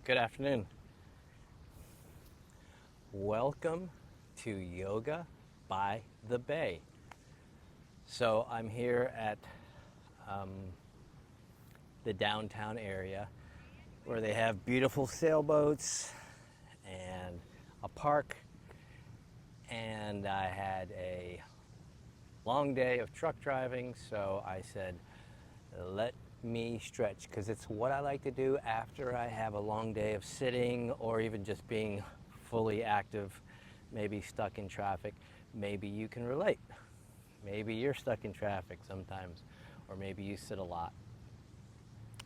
Good afternoon. Welcome to Yoga by the Bay. So I'm here at um, the downtown area where they have beautiful sailboats and a park. And I had a long day of truck driving, so I said, let me stretch, because it's what I like to do after I have a long day of sitting or even just being fully active, maybe stuck in traffic. Maybe you can relate. Maybe you're stuck in traffic sometimes, or maybe you sit a lot.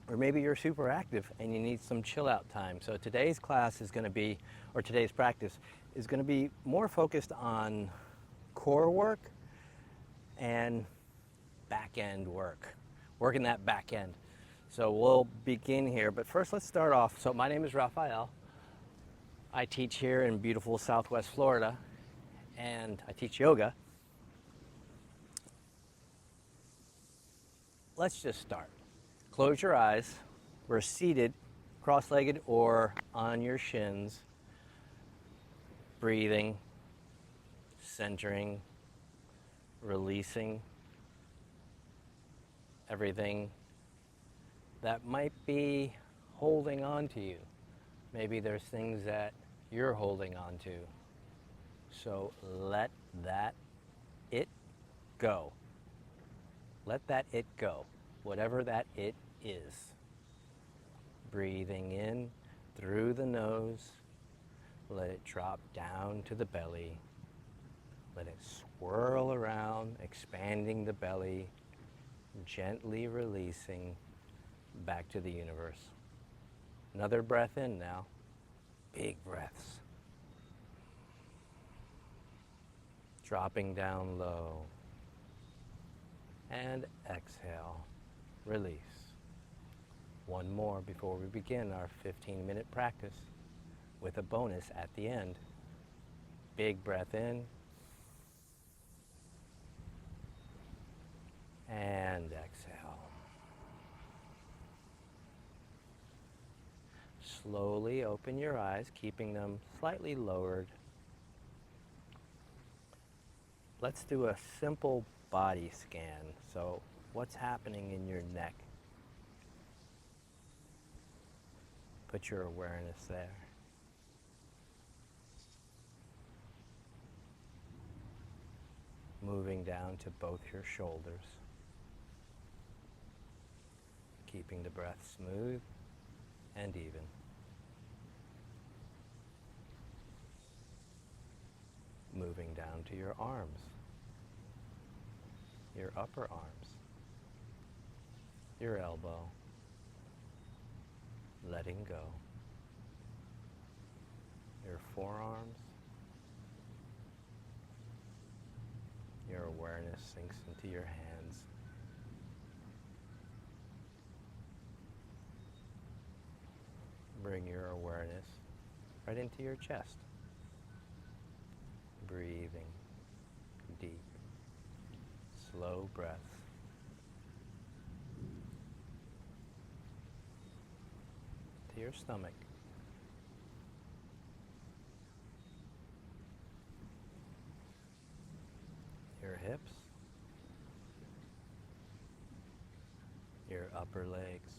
Or maybe you're super active and you need some chill out time. So today's class is going to be, or today's practice is going to be more focused on core work and back end work, working that back end. So we'll begin here, but first let's start off. So my name is Rafael. I teach here in beautiful Southwest Florida, and I teach yoga. Let's just start. Close your eyes. We're seated, cross-legged or on your shins, breathing, centering, releasing everything that might be holding on to you. Maybe there's things that you're holding on to. So let that it go. Let that it go, whatever that it is. Breathing in through the nose, let it drop down to the belly. Let it swirl around, expanding the belly, gently releasing back to the universe. Another breath in now. Big breaths. Dropping down low. And exhale. Release. One more before we begin our 15-minute practice with a bonus at the end. Big breath in. And exhale. Slowly open your eyes, keeping them slightly lowered. Let's do a simple body scan. So, what's happening in your neck? Put your awareness there. Moving down to both your shoulders. Keeping the breath smooth and even. Moving down to your arms, your upper arms, your elbow, letting go, your forearms, your awareness sinks into your hands, bring your awareness right into your chest. Breathing deep, slow breaths. To your stomach. Your hips. Your upper legs.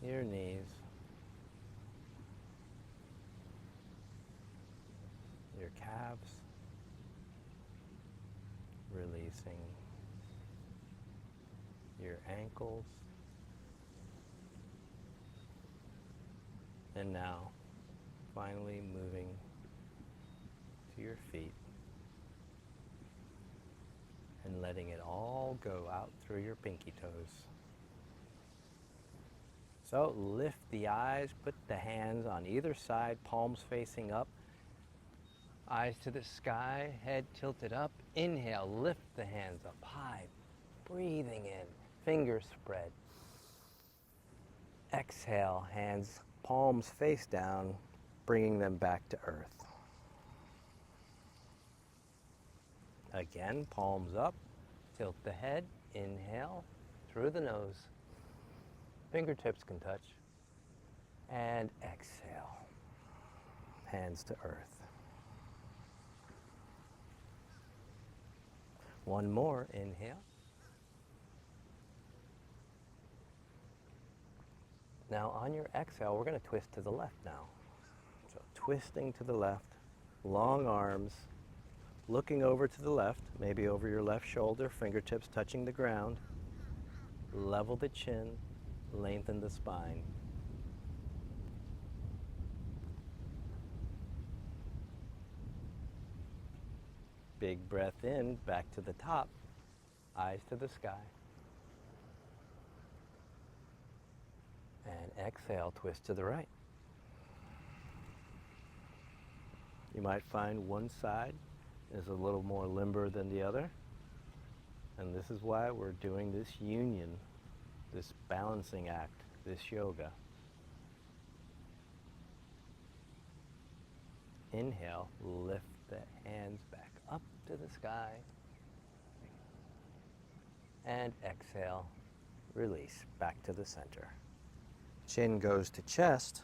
Your knees. Your calves, releasing your ankles, and now finally moving to your feet and letting it all go out through your pinky toes. So lift the eyes, put the hands on either side, palms facing up. Eyes to the sky, head tilted up. Inhale, lift the hands up high. Breathing in, fingers spread. Exhale, hands, palms face down, bringing them back to earth. Again, palms up, tilt the head, inhale, through the nose. Fingertips can touch. And exhale. Hands to earth. One more, inhale. Now on your exhale, we're going to twist to the left now. So twisting to the left, long arms, looking over to the left, maybe over your left shoulder, fingertips touching the ground. Level the chin, lengthen the spine. Big breath in, back to the top, eyes to the sky. And exhale, twist to the right. You might find one side is a little more limber than the other. And this is why we're doing this union, this balancing act, this yoga. Inhale, lift the hands back up to the sky. And exhale, release back to the center. Chin goes to chest.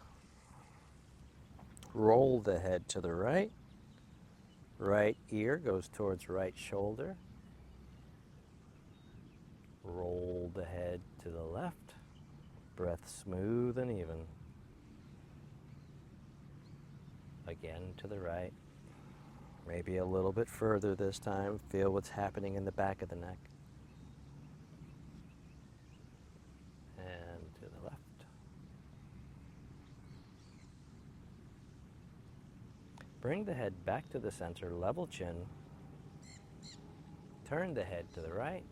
Roll the head to the right. Right ear goes towards right shoulder. Roll the head to the left. Breath smooth and even. Again to the right. Maybe a little bit further this time. Feel what's happening in the back of the neck. And to the left. Bring the head back to the center, level chin. Turn the head to the right.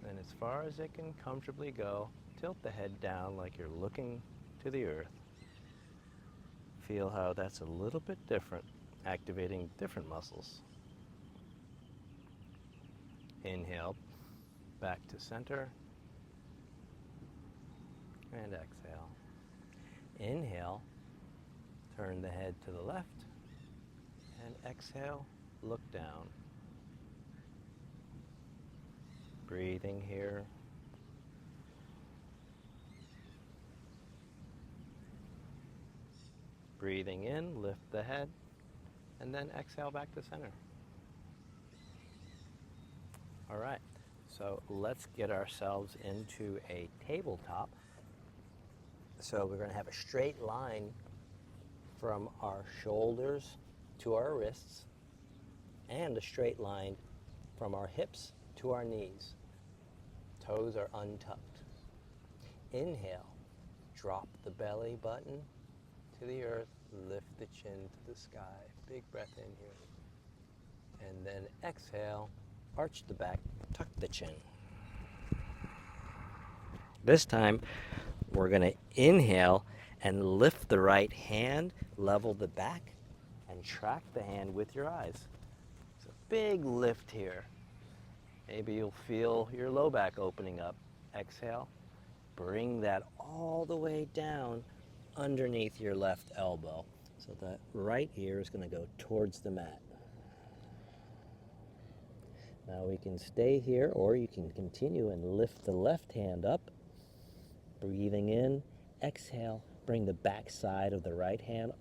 And as far as it can comfortably go, tilt the head down like you're looking to the earth. Feel how that's a little bit different, activating different muscles. Inhale, back to center. And exhale. Inhale, turn the head to the left. And exhale, look down. Breathing here. Breathing in, lift the head, and then exhale back to center. All right, so let's get ourselves into a tabletop. So we're going to have a straight line from our shoulders to our wrists, and a straight line from our hips to our knees. Toes are untucked. Inhale, drop the belly button to the earth, lift the chin to the sky. Big breath in here. And then exhale, arch the back, tuck the chin. This time, we're going to inhale and lift the right hand, level the back, and track the hand with your eyes. It's a big lift here. Maybe you'll feel your low back opening up. Exhale, bring that all the way down underneath your left elbow. So that right ear is going to go towards the mat. Now we can stay here, or you can continue and lift the left hand up. Breathing in, exhale, bring the back side of the right hand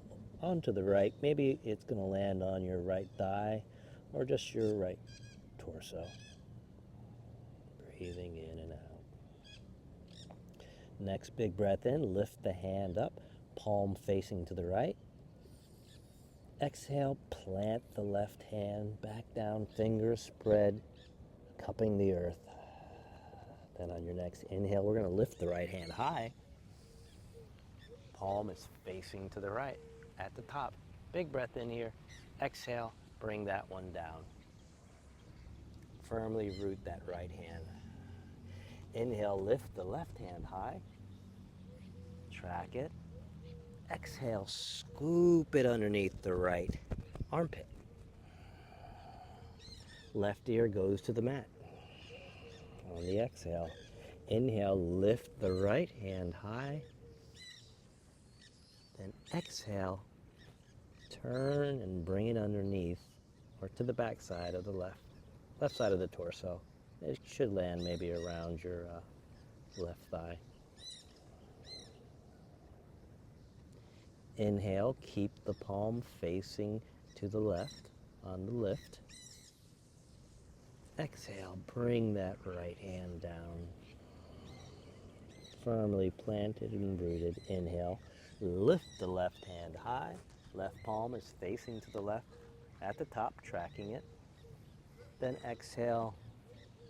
onto the right. Maybe it's going to land on your right thigh or just your right torso. Breathing in and out. Next big breath in, lift the hand up, palm facing to the right. Exhale, plant the left hand back down, fingers spread, cupping the earth. Then on your next inhale, we're going to lift the right hand high. Palm is facing to the right at the top. Big breath in here. Exhale, bring that one down. Firmly root that right hand. Inhale, lift the left hand high. Track it. Exhale, scoop it underneath the right armpit. Left ear goes to the mat. On the exhale, inhale, lift the right hand high. Then exhale, turn and bring it underneath or to the back side of the left side of the torso. It should land maybe around your left thigh. Inhale, keep the palm facing to the left on the lift. Exhale, bring that right hand down. Firmly planted and rooted. Inhale, lift the left hand high. Left palm is facing to the left at the top, tracking it. Then exhale,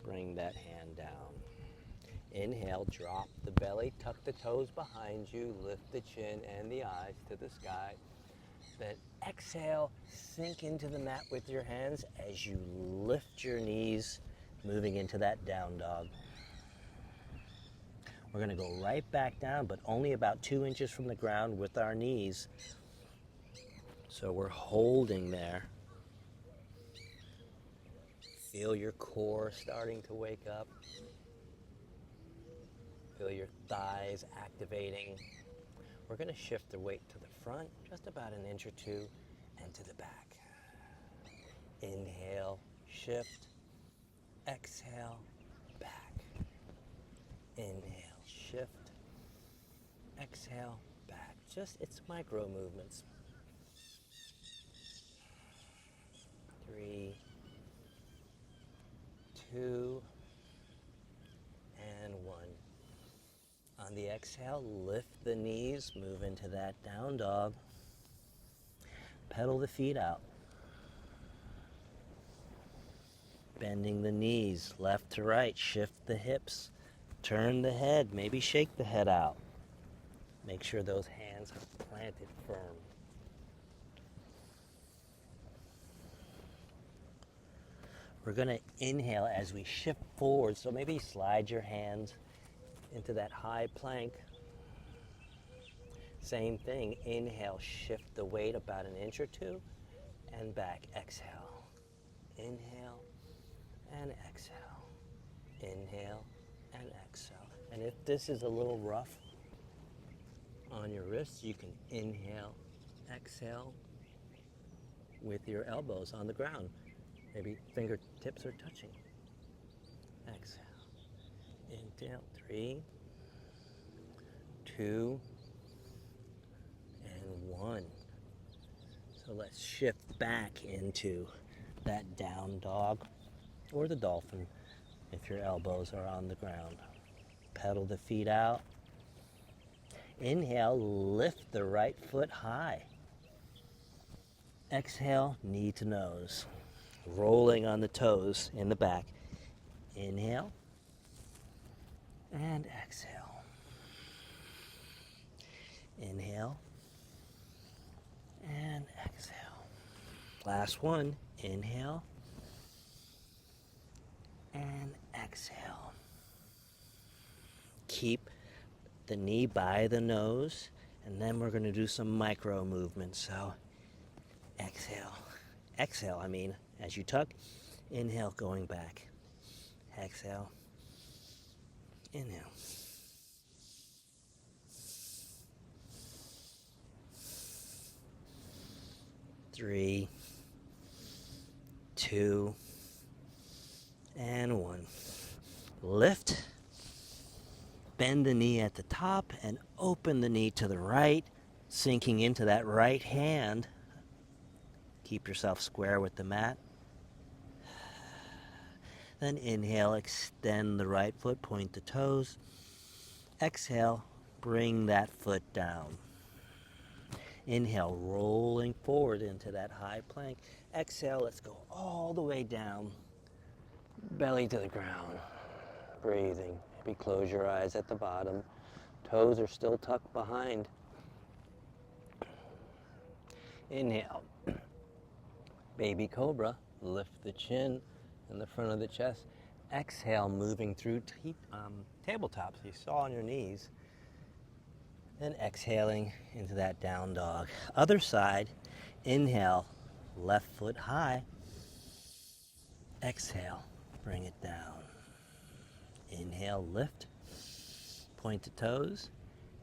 bring that hand down. Inhale, drop the belly, tuck the toes behind you, lift the chin and the eyes to the sky. Then exhale, sink into the mat with your hands as you lift your knees, moving into that down dog. We're going to go right back down, but only about 2 inches from the ground with our knees. So we're holding there. Feel your core starting to wake up. Feel your thighs activating. We're going to shift the weight to the front, just about an inch or two, and to the back. Inhale, shift. Exhale, back. Inhale, shift. Exhale, back. It's micro movements. 3, 2, and 1. On the exhale, lift the knees, move into that down dog. Pedal the feet out. Bending the knees left to right, shift the hips, turn the head, maybe shake the head out. Make sure those hands are planted firm. We're going to inhale as we shift forward, so maybe slide your hands into that high plank. Same thing, inhale, shift the weight about an inch or two, and back, exhale. Inhale and exhale. Inhale and exhale. And if this is a little rough on your wrists, you can inhale, exhale with your elbows on the ground. Maybe fingertips are touching. Exhale. Inhale, 3, 2, and 1. So let's shift back into that down dog or the dolphin if your elbows are on the ground. Pedal the feet out. Inhale, lift the right foot high. Exhale, knee to nose. Rolling on the toes in the back. Inhale and exhale. Inhale and exhale. Last one. Inhale and exhale. Keep the knee by the nose, and then we're going to do some micro movements. So exhale. Exhale, as you tuck. Inhale, going back. Exhale. Inhale. Three, 2, and 1. Lift. Bend the knee at the top and open the knee to the right, sinking into that right hand. Keep yourself square with the mat. Then inhale, extend the right foot, point the toes. Exhale, bring that foot down. Inhale, rolling forward into that high plank. Exhale, let's go all the way down, belly to the ground. Breathing. Maybe close your eyes at the bottom. Toes are still tucked behind. Inhale. Baby cobra. Lift the chin and the front of the chest. Exhale, moving through tabletops you saw on your knees. Then exhaling into that down dog. Other side. Inhale, left foot high. Exhale, bring it down. Inhale, lift, point the toes.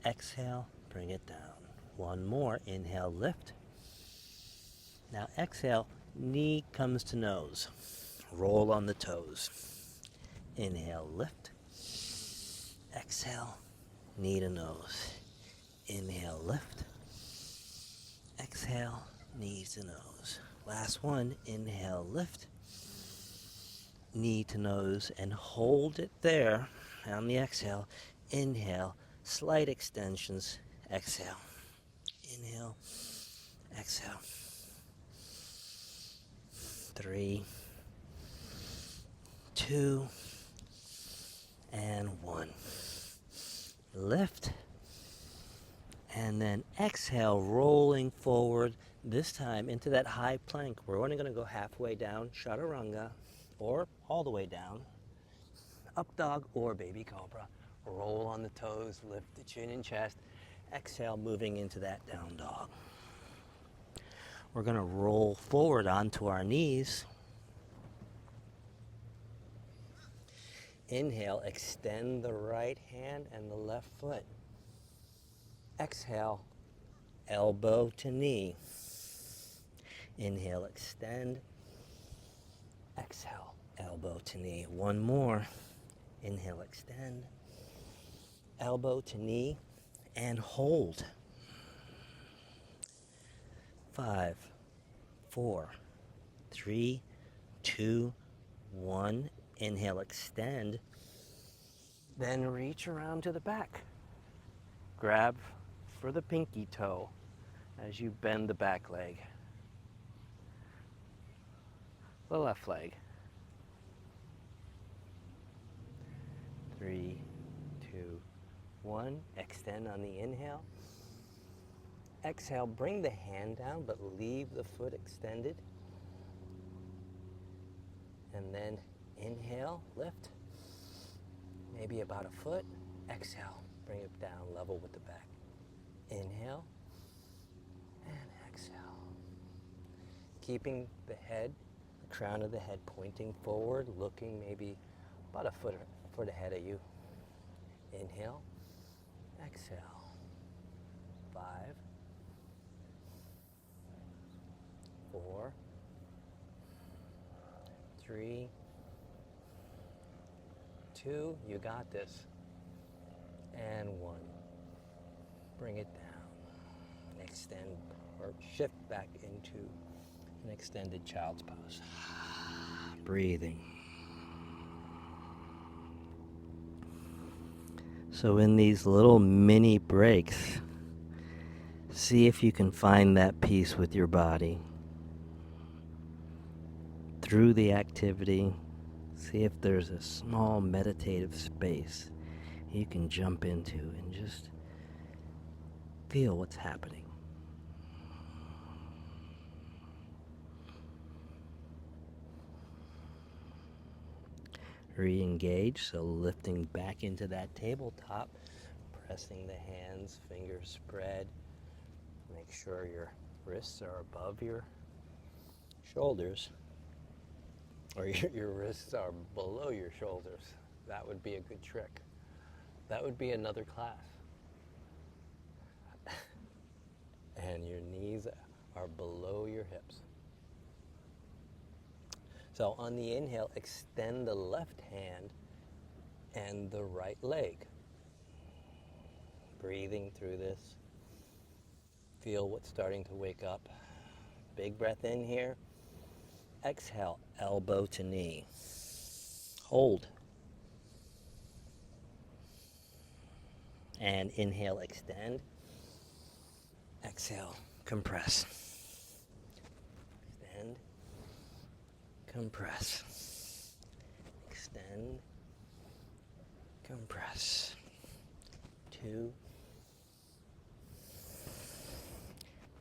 Exhale, bring it down. One more. Inhale, lift. Now exhale, knee comes to nose. Roll on the toes. Inhale, lift. Exhale, knee to nose. Inhale, lift. Exhale, knees to nose. Last one, inhale, lift. Knee to nose and hold it there on the exhale. Inhale, slight extensions. Exhale. Inhale, exhale. 3, 2, and 1. Lift. And then exhale, rolling forward, this time into that high plank. We're only going to go halfway down, chaturanga, or all the way down. Up dog or baby cobra. Roll on the toes, lift the chin and chest. Exhale, moving into that down dog. We're going to roll forward onto our knees. Inhale, extend the right hand and the left foot. Exhale, elbow to knee. Inhale, extend. Exhale, elbow to knee. One more. Inhale, extend. Elbow to knee and hold. 5, 4, 3, 2, 1. Inhale, extend. Then reach around to the back. Grab for the pinky toe as you bend the back leg. The left leg. 3, 2, 1. Extend on the inhale. Exhale, bring the hand down, but leave the foot extended. And then inhale, lift. Maybe about a foot. Exhale, bring it down level with the back. Inhale and exhale. Keeping the head, the crown of the head pointing forward, looking maybe about a foot ahead of you. Inhale, exhale. 5, 4, 3, 2, you got this. And 1. Bring it down. Extend or shift back into an extended child's pose. Breathing. So in these little mini breaks, see if you can find that peace with your body. Through the activity, see if there's a small meditative space you can jump into and just feel what's happening. Re-engage, so lifting back into that tabletop, pressing the hands, fingers spread. Make sure your wrists are above your shoulders, or your wrists are below your shoulders. That would be a good trick. That would be another class. And your knees are below your hips. So on the inhale, extend the left hand and the right leg. Breathing through this. Feel what's starting to wake up. Big breath in here. Exhale, elbow to knee. Hold. And inhale, extend. Exhale, compress. Extend. Compress. Extend. Compress. 2.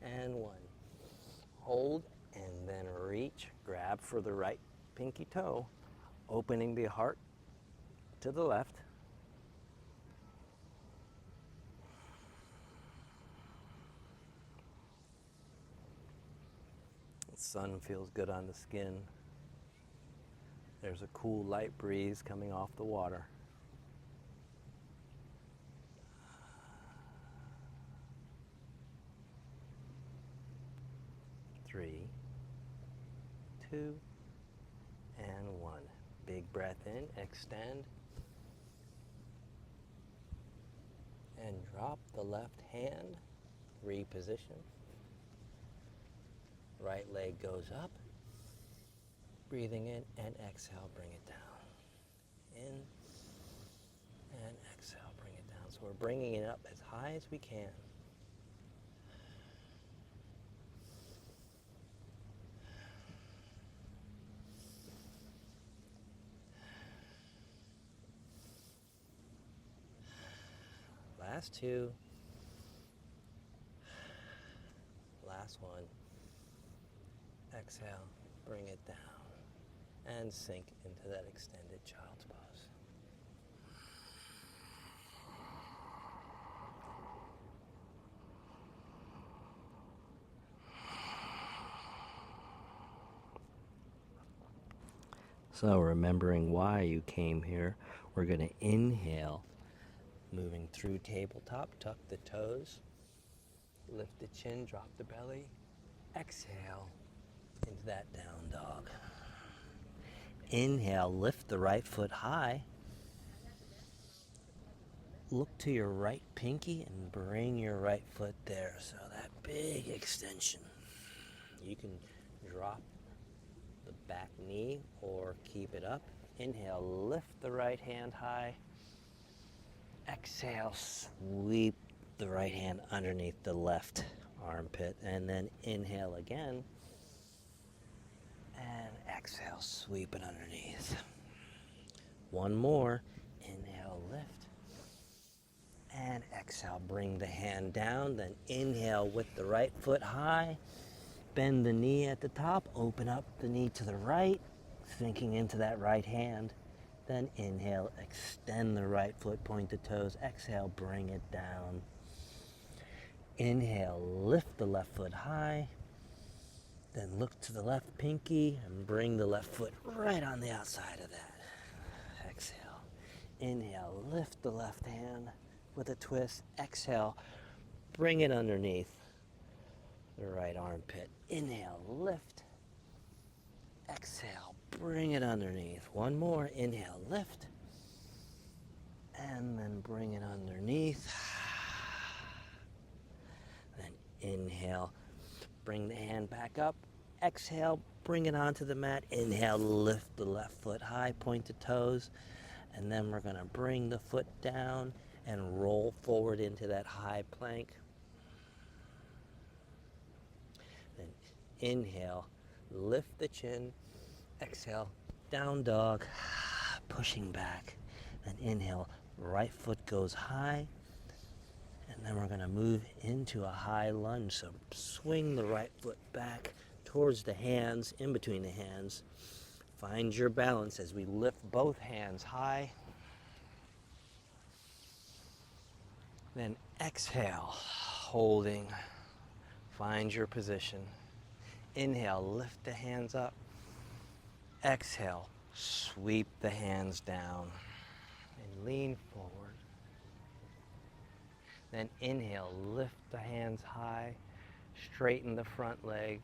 And 1. Hold and then reach. Grab for the right pinky toe, opening the heart to the left. The sun feels good on the skin. There's a cool light breeze coming off the water. 3, 2, and 1. Big breath in, extend. And drop the left hand, reposition. Right leg goes up. Breathing in and exhale, bring it down. In and exhale, bring it down. So we're bringing it up as high as we can. Last two. Last one. Exhale, bring it down. And sink into that extended child's pose. So remembering why you came here, we're going to inhale, moving through tabletop, tuck the toes, lift the chin, drop the belly, exhale into that down dog. Inhale, lift the right foot high, look to your right pinky and bring your right foot there, so that big extension. You can drop the back knee or keep it up. Inhale, lift the right hand high. Exhale, sweep the right hand underneath the left armpit, and then inhale again. And exhale, sweep it underneath. One more. Inhale, lift. And exhale, bring the hand down. Then inhale with the right foot high. Bend the knee at the top. Open up the knee to the right, sinking into that right hand. Then inhale, extend the right foot, point the toes. Exhale, bring it down. Inhale, lift the left foot high. Then look to the left pinky and bring the left foot right on the outside of that. Exhale. Inhale, lift the left hand with a twist. Exhale, bring it underneath the right armpit. Inhale, lift. Exhale, bring it underneath. One more. Inhale, lift. And then bring it underneath. Then inhale, bring the hand back up. Exhale, bring it onto the mat. Inhale, lift the left foot high, point the toes. And then we're going to bring the foot down and roll forward into that high plank. Then inhale, lift the chin. Exhale, down dog, pushing back. Then inhale, right foot goes high. And then we're going to move into a high lunge. So swing the right foot back towards the hands, in between the hands. Find your balance as we lift both hands high. Then exhale, holding. Find your position. Inhale, lift the hands up. Exhale, sweep the hands down and lean forward. Then inhale, lift the hands high, straighten the front leg,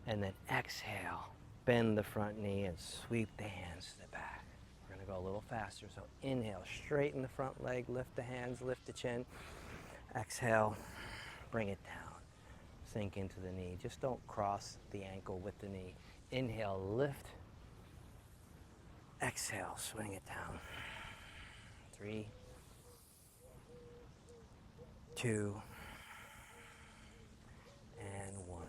and then exhale, bend the front knee and sweep the hands to the back. We're going to go a little faster. So inhale, straighten the front leg, lift the hands, lift the chin. Exhale, bring it down. Sink into the knee. Just don't cross the ankle with the knee. Inhale, lift. Exhale, swing it down. 3, 2, and 1.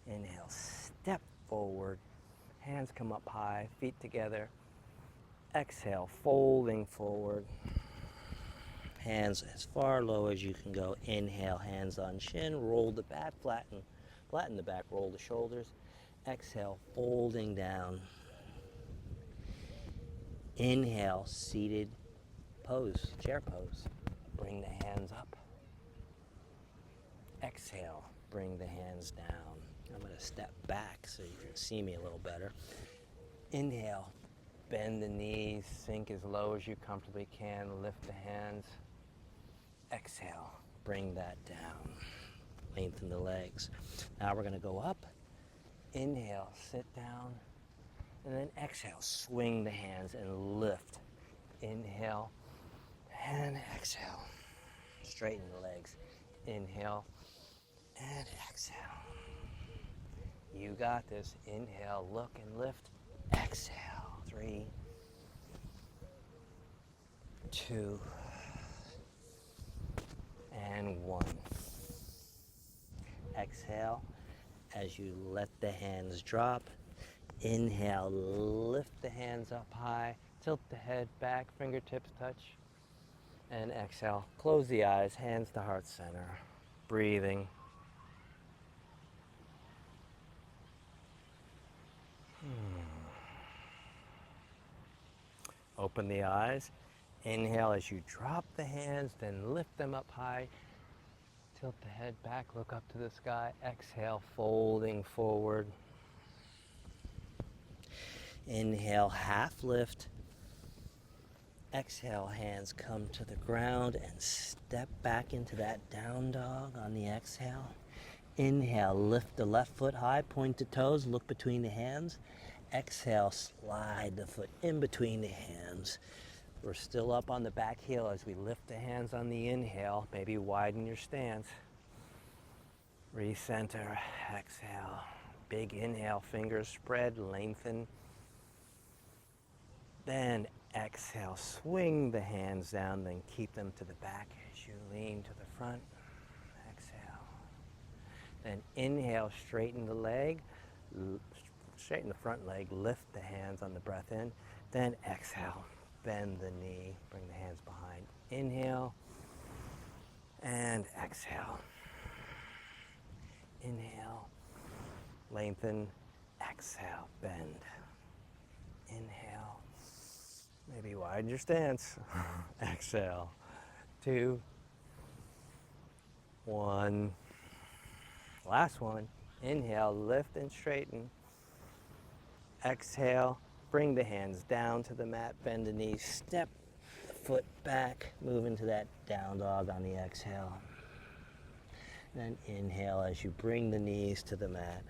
Inhale, step forward. Hands come up high, feet together. Exhale, folding forward. Hands as far low as you can go. Inhale, hands on chin, roll the back, flatten the back, roll the shoulders. Exhale, folding down. Inhale, seated pose, chair pose. Bring the hands up. Exhale, bring the hands down. I'm going to step back so you can see me a little better. Inhale, bend the knees, sink as low as you comfortably can, lift the hands. Exhale, bring that down. lengthen the legs. Now we're going to go up, inhale, sit down, and then exhale, swing the hands and lift. Inhale and exhale. Straighten the legs. Inhale and exhale. You got this. Inhale, look and lift. Exhale. 3, 2, and 1. Exhale as you let the hands drop. Inhale, lift the hands up high, tilt the head back, fingertips touch, and exhale. Close the eyes, hands to heart center, breathing. Open the eyes. Inhale as you drop the hands, then lift them up high. Tilt the head back, look up to the sky. Exhale, folding forward. Inhale, half lift. Exhale, hands come to the ground and step back into that down dog on the exhale. Inhale, lift the left foot high, point the toes, look between the hands. Exhale, slide the foot in between the hands. We're still up on the back heel as we lift the hands on the inhale. Maybe widen your stance. Recenter, exhale. Big inhale, fingers spread, lengthen. Then exhale, swing the hands down, then keep them to the back as you lean to the front. Exhale. Then inhale, straighten the leg, straighten the front leg, lift the hands on the breath in. Then exhale, bend the knee, bring the hands behind. Inhale and exhale. Inhale, lengthen, exhale, bend. Inhale, maybe widen your stance. Exhale, 2, 1. Last one. Inhale, lift and straighten. Exhale, bring the hands down to the mat, bend the knees, step the foot back, move into that down dog on the exhale. Then inhale as you bring the knees to the mat.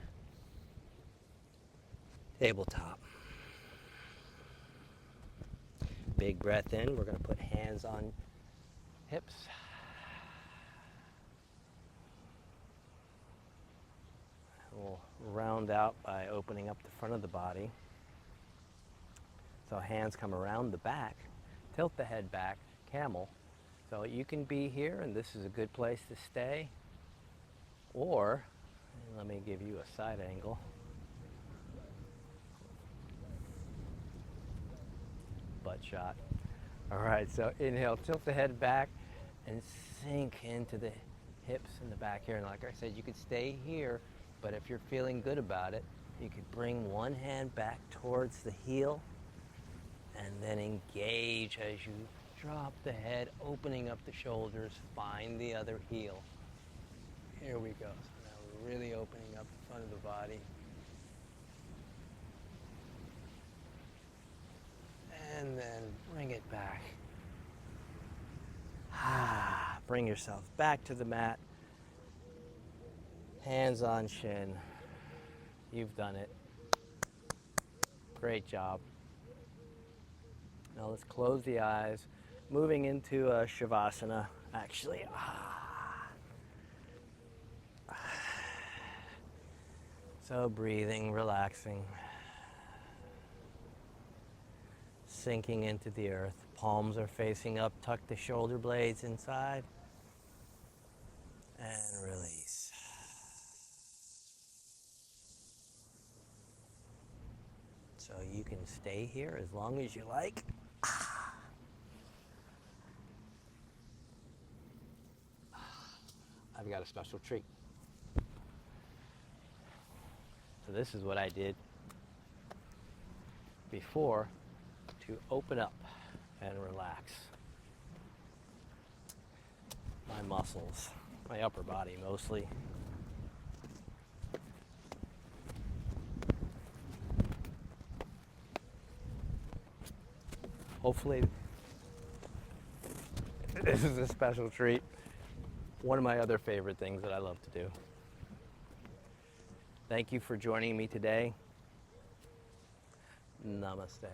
Tabletop. Big breath in. We're going to put hands on hips. We'll round out by opening up the front of the body. So hands come around the back. Tilt the head back, camel. So you can be here, and this is a good place to stay. Or, let me give you a side angle. Butt shot. All right, so inhale, tilt the head back and sink into the hips in the back here. And like I said, you could stay here, but if you're feeling good about it, you could bring one hand back towards the heel and then engage as you drop the head, opening up the shoulders, find the other heel. Here we go. So now we're really opening up the front of the body. And then bring it back. Bring yourself back to the mat. Hands on shin. You've done it. Great job. Now let's close the eyes. Moving into a Shavasana, actually. So breathing, relaxing. Sinking into the earth. Palms are facing up. Tuck the shoulder blades inside. And release. So you can stay here as long as you like. I've got a special treat. So this is what I did before to open up and relax my muscles, my upper body mostly. Hopefully, this is a special treat. one of my other favorite things that I love to do. Thank you for joining me today. Namaste.